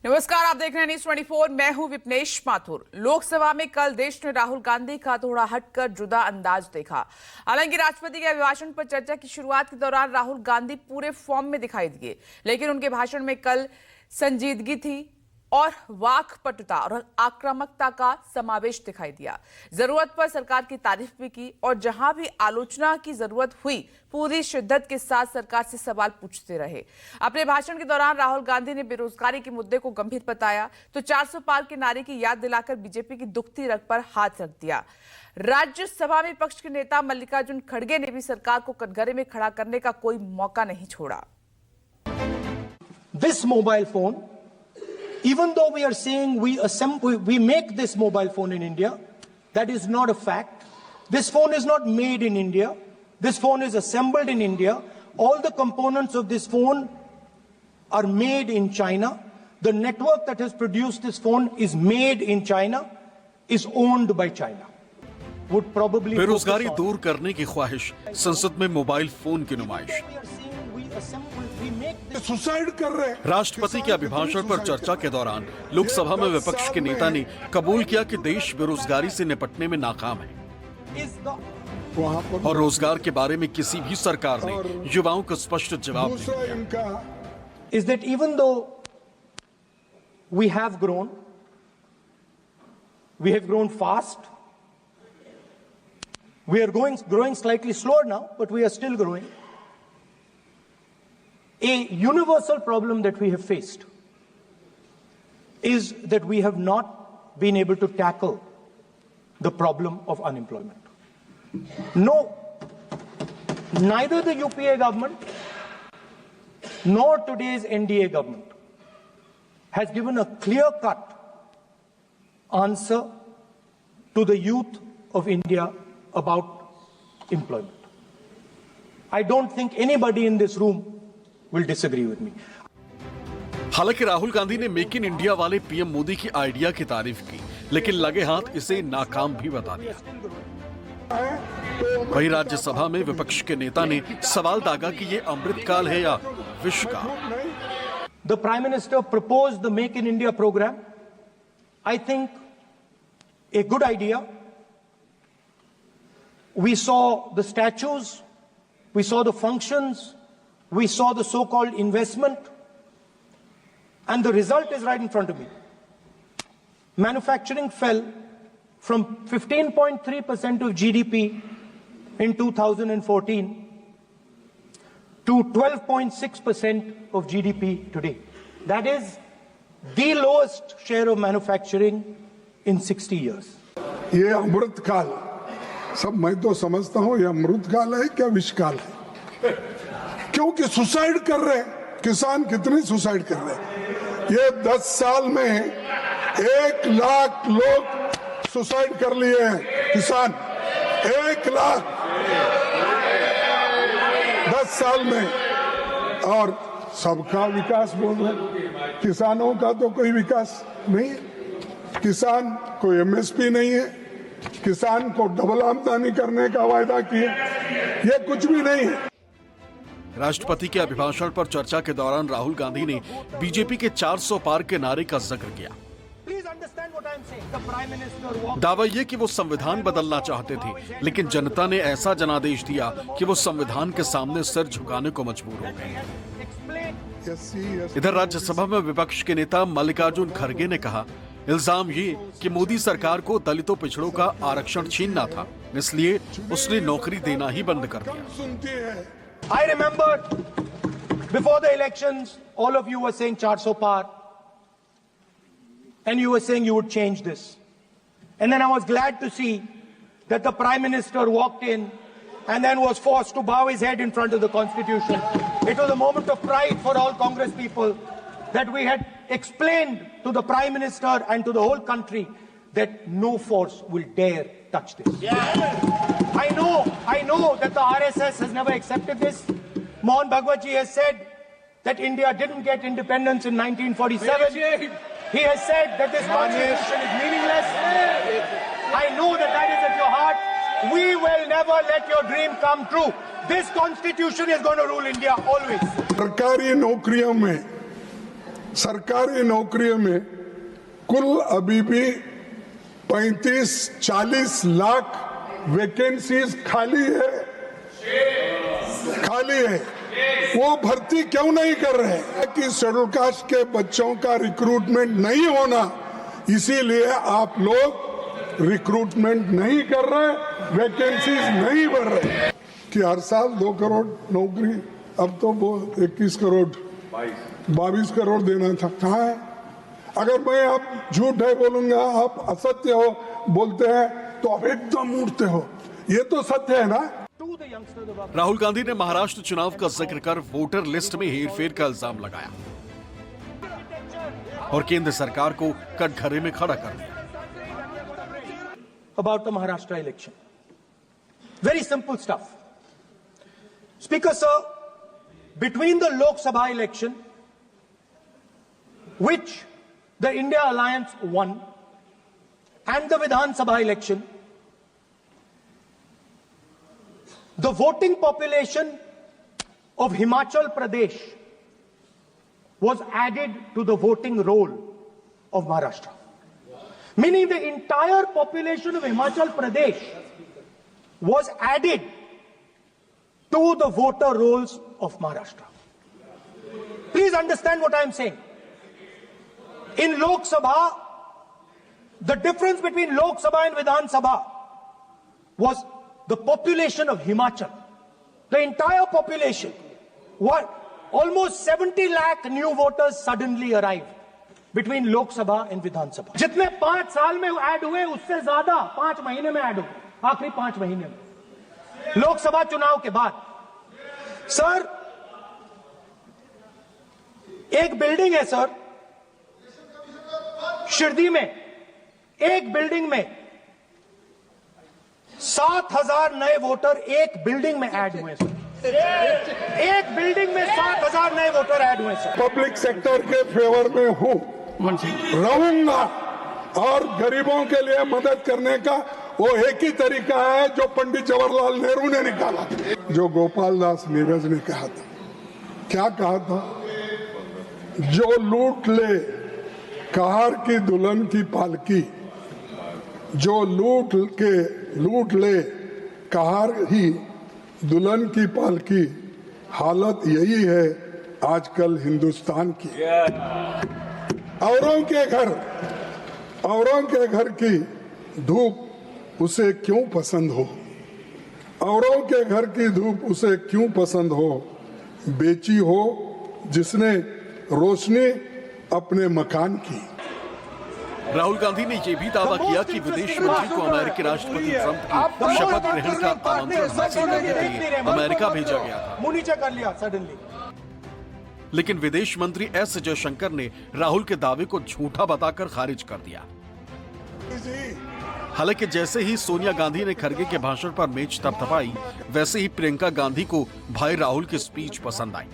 नमस्कार, आप देख रहे हैं न्यूज़ 24। मैं हूं विपनेश माथुर। लोकसभा में कल देश ने राहुल गांधी का थोड़ा हटकर जुदा अंदाज देखा। हालांकि राष्ट्रपति के अभिभाषण पर चर्चा की शुरुआत के दौरान राहुल गांधी पूरे फॉर्म में दिखाई दिए, लेकिन उनके भाषण में कल संजीदगी थी और वाक्पटुता और आक्रामकता का समावेश दिखाई दिया। जरूरत पर सरकार की तारीफ भी की और जहां भी आलोचना की जरूरत हुई पूरी शिद्दत के साथ सरकार से सवाल पूछते रहे। अपने भाषण के दौरान राहुल गांधी ने बेरोजगारी के मुद्दे को गंभीर बताया तो 400 पार के नारे की याद दिलाकर बीजेपी की दुखती रग पर हाथ रख दिया। राज्यसभा में विपक्ष के नेता मल्लिकार्जुन खड़गे ने भी सरकार को कटघरे में खड़ा करने का कोई मौका नहीं छोड़ा। This mobile phone, even though we are saying we make this mobile phone in India, that is not a fact. This phone is not made in India. This phone is assembled in India. All the components of this phone are made in China. The network that has produced this phone is made in China, is owned by China. Would probably बेरोजगारी दूर करने की ख्वाहिश, संसद में mobile phone की नुमाइश। Suicide कर रहे हैं। राष्ट्रपति के अभिभाषण पर चर्चा के दौरान लोकसभा में विपक्ष के नेता ने कबूल किया कि देश बेरोजगारी से निपटने में नाकाम है और रोजगार के बारे में किसी भी सरकार ने युवाओं को स्पष्ट जवाब नहीं दिया। Is that even though we have grown fast, we are growing slightly slower now, but we are still growing. A universal problem that we have faced is that we have not been able to tackle the problem of unemployment. No, neither the UPA government nor today's NDA government has given a clear-cut answer to the youth of India about employment. I don't think anybody in this room will disagree with me. हालांकि राहुल गांधी ने make in India वाले PM Modi की idea की तारीफ की, लेकिन लगे हाथ इसे नाकाम भी बता दिया। वहीं राज्यसभा में विपक्ष के नेता ने सवाल दागा कि ये अमृतकाल है या विश्वकाल। The Prime Minister proposed the Make in India program. I think a good idea. We saw the statues, we saw the functions, we saw the so-called investment, and the result is right in front of me. Manufacturing fell from 15.3% of GDP in 2014 to 12.6% of GDP today. That is the lowest share of manufacturing in 60 years. ये अमृतकाल, सब मैं तो समझता हूँ ये अमृतकाल है क्या विषकाल है, क्योंकि सुसाइड कर रहे हैं किसान। कितने सुसाइड कर रहे हैं? ये 10 साल में 1 लाख लोग सुसाइड कर लिए हैं किसान। 1 लाख 10 साल में। और सबका विकास बोल रहे, किसानों का तो कोई विकास नहीं है। किसान को एमएसपी नहीं है, किसान को डबल आमदनी करने का वायदा किए, ये कुछ भी नहीं है। राष्ट्रपति के अभिभाषण पर चर्चा के दौरान राहुल गांधी ने बीजेपी के 400 पार के नारे का जिक्र किया। दावा यह कि वो संविधान बदलना चाहते थे, लेकिन जनता ने ऐसा जनादेश दिया कि वो संविधान के सामने सिर झुकाने को मजबूर हो गए। इधर राज्यसभा में विपक्ष के नेता मल्लिकार्जुन खड़गे ने कहा, इल्जाम ये कि मोदी सरकार को दलितों पिछड़ों का आरक्षण छीनना था, इसलिए उसने नौकरी देना ही बंद कर दिया। I remember before the elections, all of you were saying 400 par, and you were saying you would change this. And then I was glad to see that the Prime Minister walked in and then was forced to bow his head in front of the Constitution. It was a moment of pride for all Congress people that we had explained to the Prime Minister and to the whole country that no force will dare touch this. I know that the RSS has never accepted this. Mohan Bhagwatji has said that India didn't get independence in 1947. He has said that this constitution is meaningless. I know that is at your heart. We will never let your dream come true. This constitution is going to rule India always. सरकारी नौकरियों में सरकारी नौकरियों में कुल अभी भी 35-40 lakh vacancies खाली है। वो भर्ती क्यों नहीं कर रहे हैं कि शेड्यूल कास्ट के बच्चों का रिक्रूटमेंट नहीं होना, इसीलिए आप लोग रिक्रूटमेंट नहीं कर रहे, वैकेंसीज नहीं बढ़ रहे। कि हर साल 2 करोड़ नौकरी, अब तो वो 21 करोड़ 22 करोड़ देना था, कहाँ है? अगर मैं आप झूठ है बोलूंगा, आप असत्य हो बोलते हैं तो आप एकदम उड़ते हो, ये तो सत्य है ना। राहुल गांधी ने महाराष्ट्र चुनाव का जिक्र कर वोटर लिस्ट में हेरफेर का इल्जाम लगाया और केंद्र सरकार को कटघरे में खड़ा कर दिया। About the Maharashtra election. Very simple stuff. Speaker sir, between the Lok Sabha election, which the India Alliance won, and the Vidhan Sabha election, the voting population of Himachal Pradesh was added to the voting roll of Maharashtra. Meaning the entire population of Himachal Pradesh was added to the voter rolls of Maharashtra. Please understand what I am saying. In Lok Sabha, the difference between Lok Sabha and Vidhan Sabha was the population of Himachal. The entire population. What? Almost 70 lakh new voters suddenly arrived between Lok Sabha and Vidhan Sabha. जितने 5 साल में add हुए उससे ज्यादा 5 महीने में add हुए, आखिरी 5 महीने में लोकसभा चुनाव के बाद। सर, एक बिल्डिंग है सर शिरडी में, एक बिल्डिंग में 7,000 नए वोटर एक बिल्डिंग में ऐड हुए सर। एक बिल्डिंग में 7,000 नए वोटर ऐड हुए सर। पब्लिक सेक्टर के फेवर में हूँ, रहूंगा, और गरीबों के लिए मदद करने का वो एक ही तरीका है जो पंडित जवाहरलाल नेहरू ने निकाला, जो गोपाल दास नीरज ने कहा था। क्या कहा था? जो लूट ले कहार की दुल्हन की पालकी, जो लूट ले कहार ही दुल्हन की पालकी, हालत यही है आजकल हिंदुस्तान की। औरों के घर की धूप उसे क्यों पसंद हो, औरों के घर की धूप उसे क्यों पसंद हो, बेची हो जिसने रोशनी अपने मकान की। राहुल गांधी ने यह भी दावा किया कि विदेश मंत्री को अमेरिकी राष्ट्रपति ट्रंप की शपथ ग्रहण का आमंत्रण हासिल करने के लिए अमेरिका भेजा गया था। मुंह नीचे कर लिया सडनली। लेकिन विदेश मंत्री एस जयशंकर ने राहुल के दावे को झूठा बताकर खारिज कर दिया। हालांकि जैसे ही सोनिया गांधी ने खरगे के भाषण पर मेज थपथपाई, वैसे ही प्रियंका गांधी को भाई राहुल की स्पीच पसंद आई।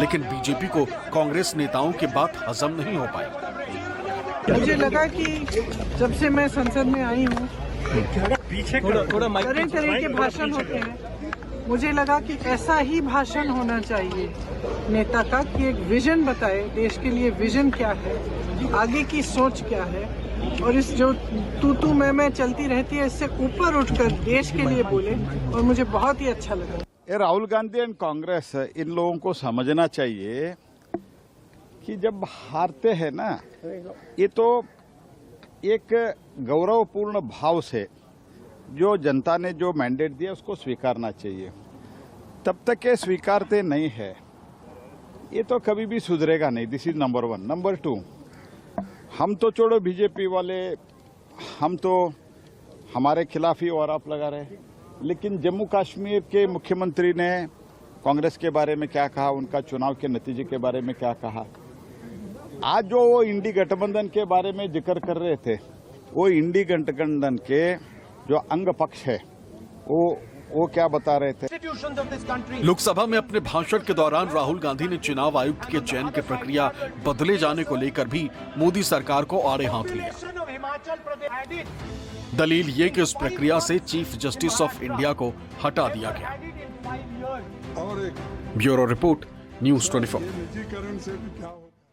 लेकिन बीजेपी को कांग्रेस नेताओं की बात हजम नहीं हो पाई। मुझे लगा कि जब से मैं संसद में आई हूँ, तरह के भाषण होते हैं। मुझे लगा कि ऐसा ही भाषण होना चाहिए नेता का, कि एक विजन बताए, देश के लिए विजन क्या है, आगे की सोच क्या है, और इस जो तू मैं चलती रहती है, इससे ऊपर उठकर देश के लिए बोले, और मुझे बहुत ही अच्छा लगा। ये राहुल गांधी एंड कांग्रेस, इन लोगों को समझना चाहिए कि जब हारते हैं ना, ये तो एक गौरवपूर्ण भाव से जो जनता ने जो मैंडेट दिया उसको स्वीकारना चाहिए। तब तक ये स्वीकारते नहीं है, ये तो कभी भी सुधरेगा नहीं। This is number 1। नंबर 2, हम तो छोड़ो बीजेपी वाले, हम तो हमारे खिलाफ ही आरोप लगा रहे हैं, लेकिन जम्मू कश्मीर के मुख्यमंत्री ने कांग्रेस के बारे में क्या कहा, उनका चुनाव के नतीजे के बारे में क्या कहा। आज जो वो इंडी गठबंधन के बारे में जिक्र कर रहे थे, वो इंडी गठबंधन के जो अंग पक्ष है वो क्या बता रहे थे। लोकसभा में अपने भाषण के दौरान राहुल गांधी ने चुनाव आयुक्त के चयन की प्रक्रिया बदले जाने को लेकर भी मोदी सरकार को आड़े हाथ लिया। दलील ये कि उस प्रक्रिया से चीफ जस्टिस ऑफ इंडिया को हटा दिया गया। Bureau report, news 24। निजीकरण से भी क्या